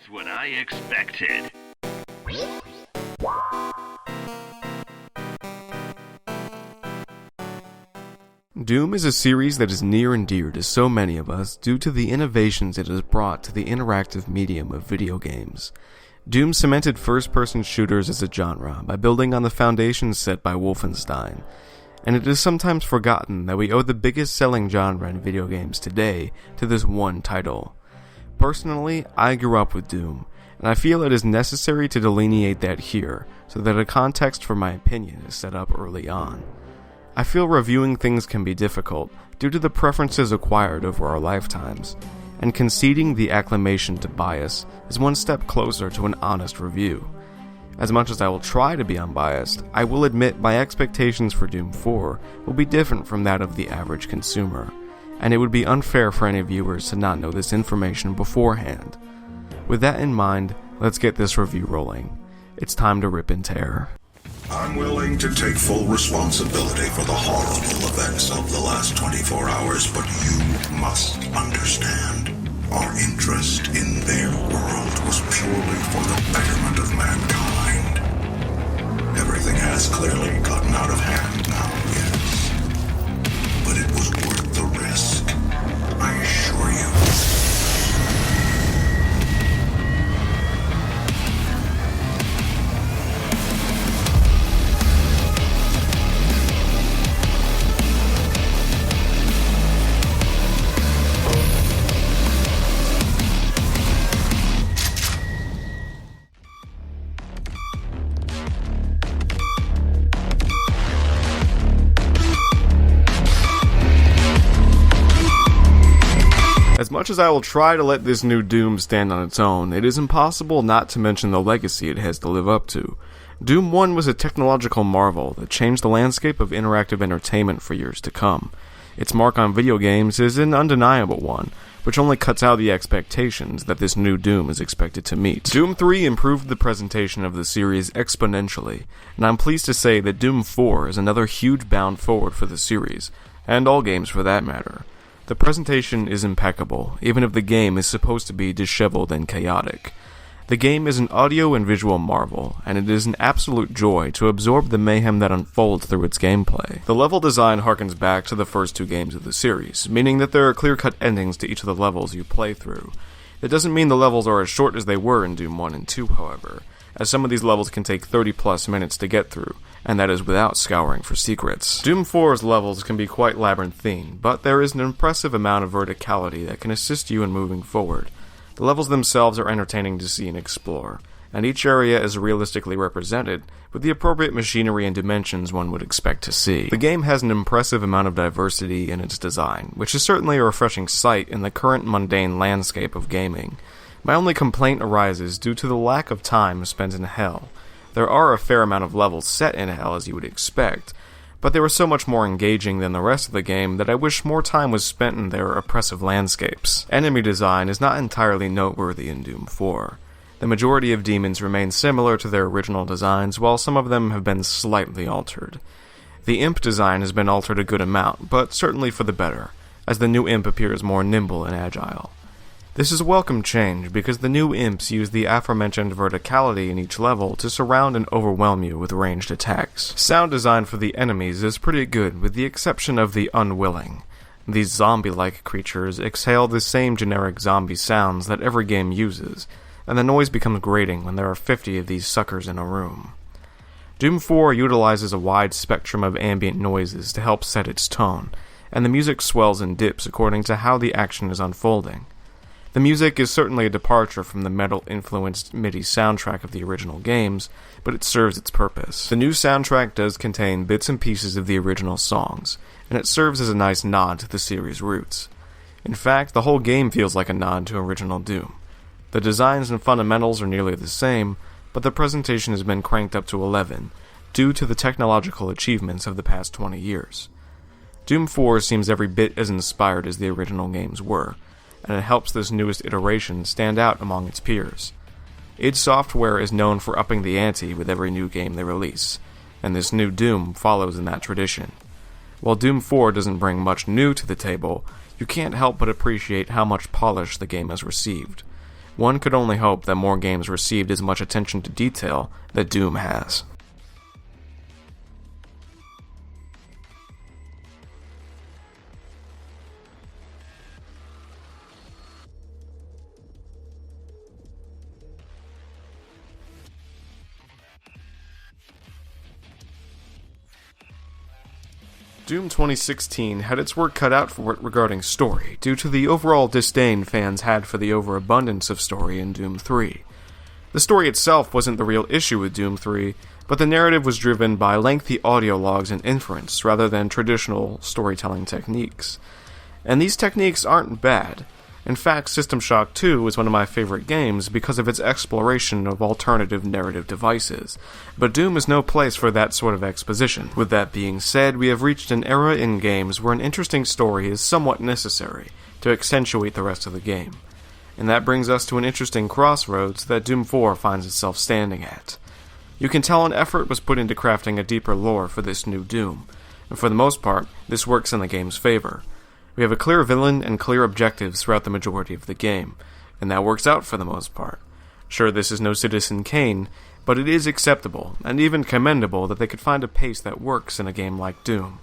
That's what I expected. Doom is a series that is near and dear to so many of us due to the innovations it has brought to the interactive medium of video games. Doom cemented first-person shooters as a genre by building on the foundations set by Wolfenstein, and it is sometimes forgotten that we owe the biggest selling genre in video games today to this one title. Personally, I grew up with Doom, and I feel it is necessary to delineate that here so that a context for my opinion is set up early on. I feel reviewing things can be difficult due to the preferences acquired over our lifetimes, and conceding the acclamation to bias is one step closer to an honest review. As much as I will try to be unbiased, I will admit my expectations for Doom 4 will be different from that of the average consumer, and it would be unfair for any viewers to not know this information beforehand. With that in mind, let's get this review rolling. It's time to rip and tear. I'm willing to take full responsibility for the horrible events of the last 24 hours, but you must understand. Our interest in their world was purely for the betterment of mankind. Everything has clearly gotten out of hand now, yes. But it was worth the risk, I assure you. As much as I will try to let this new Doom stand on its own, it is impossible not to mention the legacy it has to live up to. Doom 1 was a technological marvel that changed the landscape of interactive entertainment for years to come. Its mark on video games is an undeniable one, which only cuts out the expectations that this new Doom is expected to meet. Doom 3 improved the presentation of the series exponentially, and I'm pleased to say that Doom 4 is another huge bound forward for the series, and all games for that matter. The presentation is impeccable, even if the game is supposed to be disheveled and chaotic. The game is an audio and visual marvel, and it is an absolute joy to absorb the mayhem that unfolds through its gameplay. The level design harkens back to the first two games of the series, meaning that there are clear-cut endings to each of the levels you play through. It doesn't mean the levels are as short as they were in Doom 1 and 2, however, as some of these levels can take 30+ minutes to get through, and that is without scouring for secrets. Doom 4's levels can be quite labyrinthine, but there is an impressive amount of verticality that can assist you in moving forward. The levels themselves are entertaining to see and explore, and each area is realistically represented with the appropriate machinery and dimensions one would expect to see. The game has an impressive amount of diversity in its design, which is certainly a refreshing sight in the current mundane landscape of gaming. My only complaint arises due to the lack of time spent in Hell. There are a fair amount of levels set in Hell as you would expect, but they were so much more engaging than the rest of the game that I wish more time was spent in their oppressive landscapes. Enemy design is not entirely noteworthy in Doom 4. The majority of demons remain similar to their original designs, while some of them have been slightly altered. The imp design has been altered a good amount, but certainly for the better, as the new imp appears more nimble and agile. This is a welcome change because the new imps use the aforementioned verticality in each level to surround and overwhelm you with ranged attacks. Sound design for the enemies is pretty good, with the exception of the unwilling. These zombie-like creatures exhale the same generic zombie sounds that every game uses, and the noise becomes grating when there are 50 of these suckers in a room. Doom 4 utilizes a wide spectrum of ambient noises to help set its tone, and the music swells and dips according to how the action is unfolding. The music is certainly a departure from the metal-influenced MIDI soundtrack of the original games, but it serves its purpose. The new soundtrack does contain bits and pieces of the original songs, and it serves as a nice nod to the series' roots. In fact, the whole game feels like a nod to original Doom. The designs and fundamentals are nearly the same, but the presentation has been cranked up to 11, due to the technological achievements of the past 20 years. Doom 4 seems every bit as inspired as the original games were, and it helps this newest iteration stand out among its peers. id Software is known for upping the ante with every new game they release, and this new Doom follows in that tradition. While Doom 4 doesn't bring much new to the table, you can't help but appreciate how much polish the game has received. One could only hope that more games received as much attention to detail that Doom has. Doom 2016 had its work cut out for it regarding story, due to the overall disdain fans had for the overabundance of story in Doom 3. The story itself wasn't the real issue with Doom 3, but the narrative was driven by lengthy audio logs and inference rather than traditional storytelling techniques. And these techniques aren't bad. In fact, System Shock 2 is one of my favorite games because of its exploration of alternative narrative devices, but Doom is no place for that sort of exposition. With that being said, we have reached an era in games where an interesting story is somewhat necessary to accentuate the rest of the game. And that brings us to an interesting crossroads that Doom 4 finds itself standing at. You can tell an effort was put into crafting a deeper lore for this new Doom, and for the most part, this works in the game's favor. We have a clear villain and clear objectives throughout the majority of the game, and that works out for the most part. Sure, this is no Citizen Kane, but it is acceptable, and even commendable that they could find a pace that works in a game like Doom.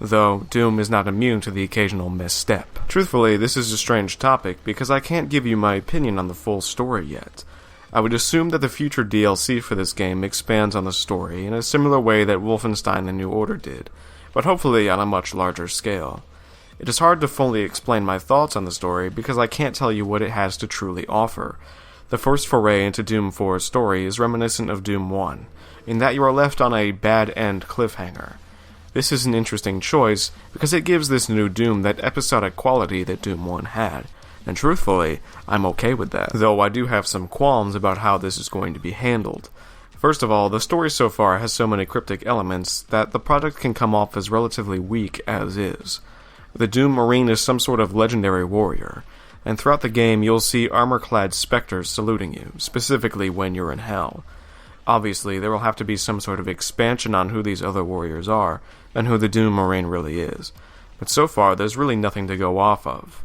Though, Doom is not immune to the occasional misstep. Truthfully, this is a strange topic because I can't give you my opinion on the full story yet. I would assume that the future DLC for this game expands on the story in a similar way that Wolfenstein: The New Order did, but hopefully on a much larger scale. It is hard to fully explain my thoughts on the story because I can't tell you what it has to truly offer. The first foray into Doom 4's story is reminiscent of Doom 1, in that you are left on a bad-end cliffhanger. This is an interesting choice because it gives this new Doom that episodic quality that Doom 1 had, and truthfully, I'm okay with that, though I do have some qualms about how this is going to be handled. First of all, the story so far has so many cryptic elements that the product can come off as relatively weak as is. The Doom Marine is some sort of legendary warrior, and throughout the game you'll see armor-clad specters saluting you, specifically when you're in hell. Obviously, there will have to be some sort of expansion on who these other warriors are, and who the Doom Marine really is, but so far there's really nothing to go off of.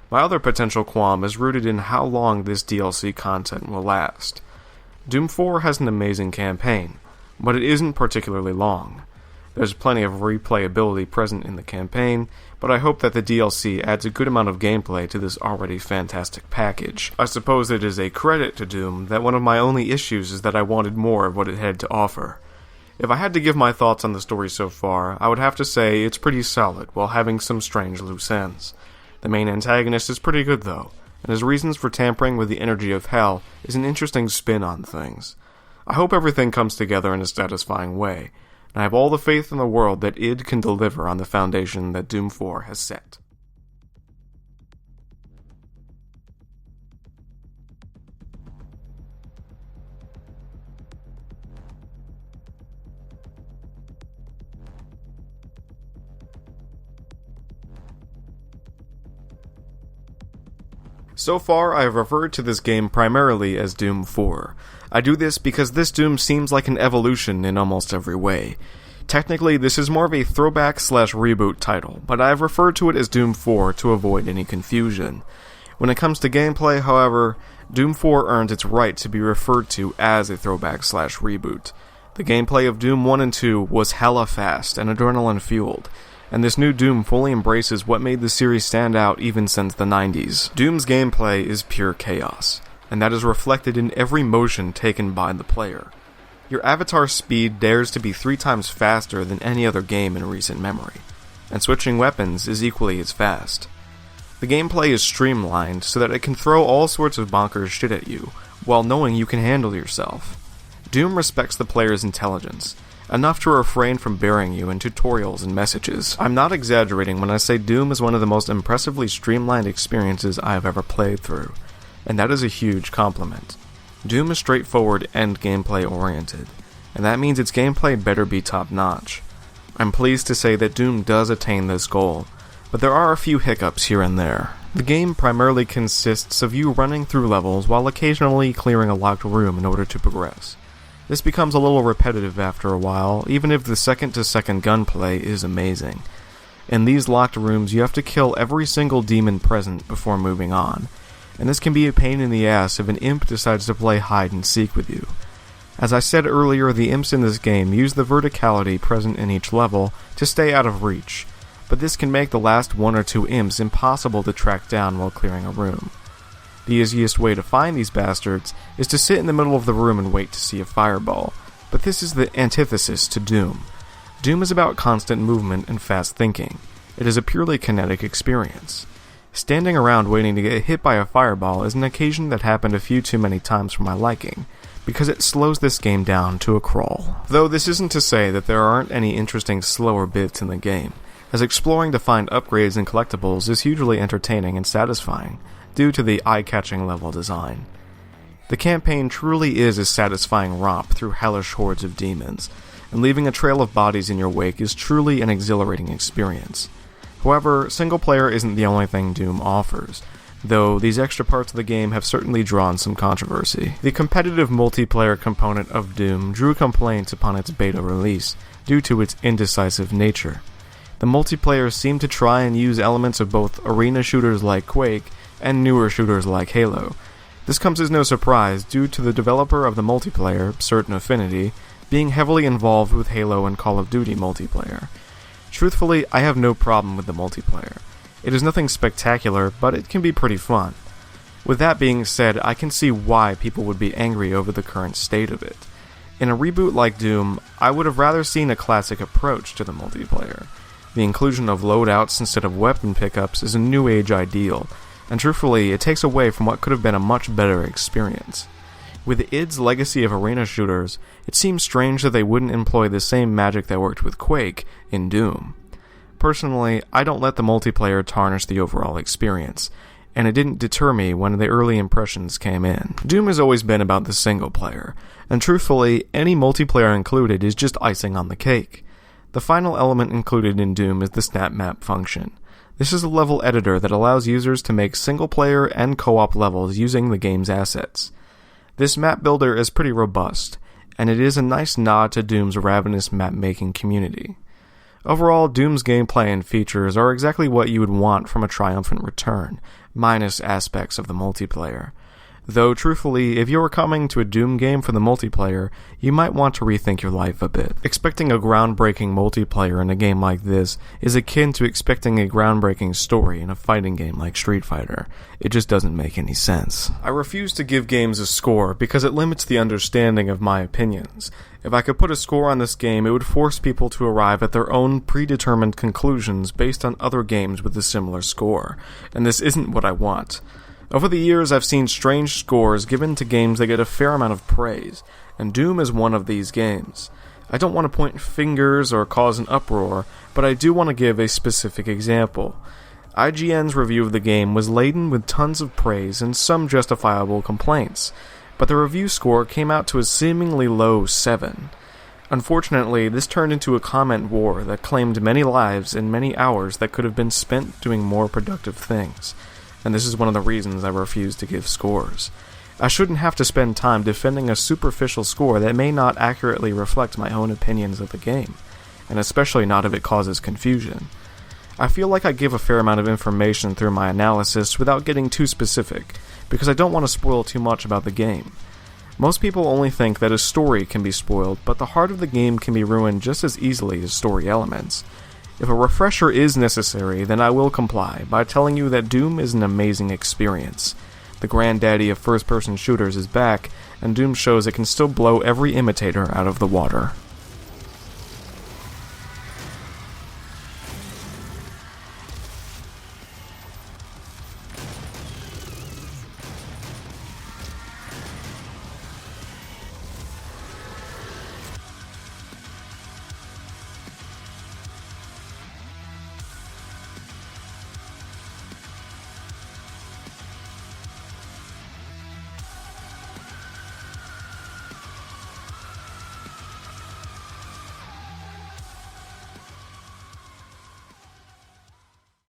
My other potential qualm is rooted in how long this DLC content will last. Doom 4 has an amazing campaign, but it isn't particularly long. There's plenty of replayability present in the campaign, but I hope that the DLC adds a good amount of gameplay to this already fantastic package. I suppose it is a credit to Doom that one of my only issues is that I wanted more of what it had to offer. If I had to give my thoughts on the story so far, I would have to say it's pretty solid while having some strange loose ends. The main antagonist is pretty good though, and his reasons for tampering with the energy of hell is an interesting spin on things. I hope everything comes together in a satisfying way, and I have all the faith in the world that id can deliver on the foundation that Doom 4 has set. So far, I have referred to this game primarily as Doom 4. I do this because this Doom seems like an evolution in almost every way. Technically, this is more of a throwback/reboot title, but I have referred to it as Doom 4 to avoid any confusion. When it comes to gameplay, however, Doom 4 earned its right to be referred to as a throwback/reboot. The gameplay of Doom 1 and 2 was hella fast and adrenaline-fueled, and this new Doom fully embraces what made the series stand out even since the 90s. Doom's gameplay is pure chaos, and that is reflected in every motion taken by the player. Your avatar's speed dares to be 3 times faster than any other game in recent memory, and switching weapons is equally as fast. The gameplay is streamlined so that it can throw all sorts of bonkers shit at you, while knowing you can handle yourself. Doom respects the player's intelligence, enough to refrain from burying you in tutorials and messages. I'm not exaggerating when I say Doom is one of the most impressively streamlined experiences I have ever played through, and that is a huge compliment. Doom is straightforward and gameplay oriented, and that means its gameplay better be top-notch. I'm pleased to say that Doom does attain this goal, but there are a few hiccups here and there. The game primarily consists of you running through levels while occasionally clearing a locked room in order to progress. This becomes a little repetitive after a while, even if the second-to-second gunplay is amazing. In these locked rooms, you have to kill every single demon present before moving on. and this can be a pain in the ass if an imp decides to play hide and seek with you. As I said earlier, the imps in this game use the verticality present in each level to stay out of reach, but this can make the last one or two imps impossible to track down while clearing a room. The easiest way to find these bastards is to sit in the middle of the room and wait to see a fireball, but this is the antithesis to Doom. Doom is about constant movement and fast thinking. It is a purely kinetic experience. Standing around waiting to get hit by a fireball is an occasion that happened a few too many times for my liking, because it slows this game down to a crawl. Though this isn't to say that there aren't any interesting slower bits in the game, as exploring to find upgrades and collectibles is hugely entertaining and satisfying, due to the eye-catching level design. The campaign truly is a satisfying romp through hellish hordes of demons, and leaving a trail of bodies in your wake is truly an exhilarating experience. However, single player isn't the only thing Doom offers, though these extra parts of the game have certainly drawn some controversy. The competitive multiplayer component of Doom drew complaints upon its beta release, due to its indecisive nature. The multiplayer seemed to try and use elements of both arena shooters like Quake and newer shooters like Halo. This comes as no surprise due to the developer of the multiplayer, Certain Affinity, being heavily involved with Halo and Call of Duty multiplayer. Truthfully, I have no problem with the multiplayer. It is nothing spectacular, but it can be pretty fun. With that being said, I can see why people would be angry over the current state of it. In a reboot like Doom, I would have rather seen a classic approach to the multiplayer. The inclusion of loadouts instead of weapon pickups is a new age ideal, and truthfully, it takes away from what could have been a much better experience. With id's legacy of arena shooters, it seems strange that they wouldn't employ the same magic that worked with Quake in Doom. Personally, I don't let the multiplayer tarnish the overall experience, and it didn't deter me when the early impressions came in. Doom has always been about the single player, and truthfully, any multiplayer included is just icing on the cake. The final element included in Doom is the snap map function. This is a level editor that allows users to make single-player and co-op levels using the game's assets. This map builder is pretty robust, and it is a nice nod to Doom's ravenous map-making community. Overall, Doom's gameplay and features are exactly what you would want from a triumphant return, minus aspects of the multiplayer. Though, truthfully, if you were coming to a Doom game for the multiplayer, you might want to rethink your life a bit. Expecting a groundbreaking multiplayer in a game like this is akin to expecting a groundbreaking story in a fighting game like Street Fighter. It just doesn't make any sense. I refuse to give games a score because it limits the understanding of my opinions. If I could put a score on this game, it would force people to arrive at their own predetermined conclusions based on other games with a similar score, and this isn't what I want. Over the years, I've seen strange scores given to games that get a fair amount of praise, and Doom is one of these games. I don't want to point fingers or cause an uproar, but I do want to give a specific example. IGN's review of the game was laden with tons of praise and some justifiable complaints, but the review score came out to a seemingly low 7. Unfortunately, this turned into a comment war that claimed many lives and many hours that could have been spent doing more productive things. And this is one of the reasons I refuse to give scores. I shouldn't have to spend time defending a superficial score that may not accurately reflect my own opinions of the game, and especially not if it causes confusion. I feel like I give a fair amount of information through my analysis without getting too specific, because I don't want to spoil too much about the game. Most people only think that a story can be spoiled, but the heart of the game can be ruined just as easily as story elements. If a refresher is necessary, then I will comply by telling you that Doom is an amazing experience. The granddaddy of first-person shooters is back, and Doom shows it can still blow every imitator out of the water.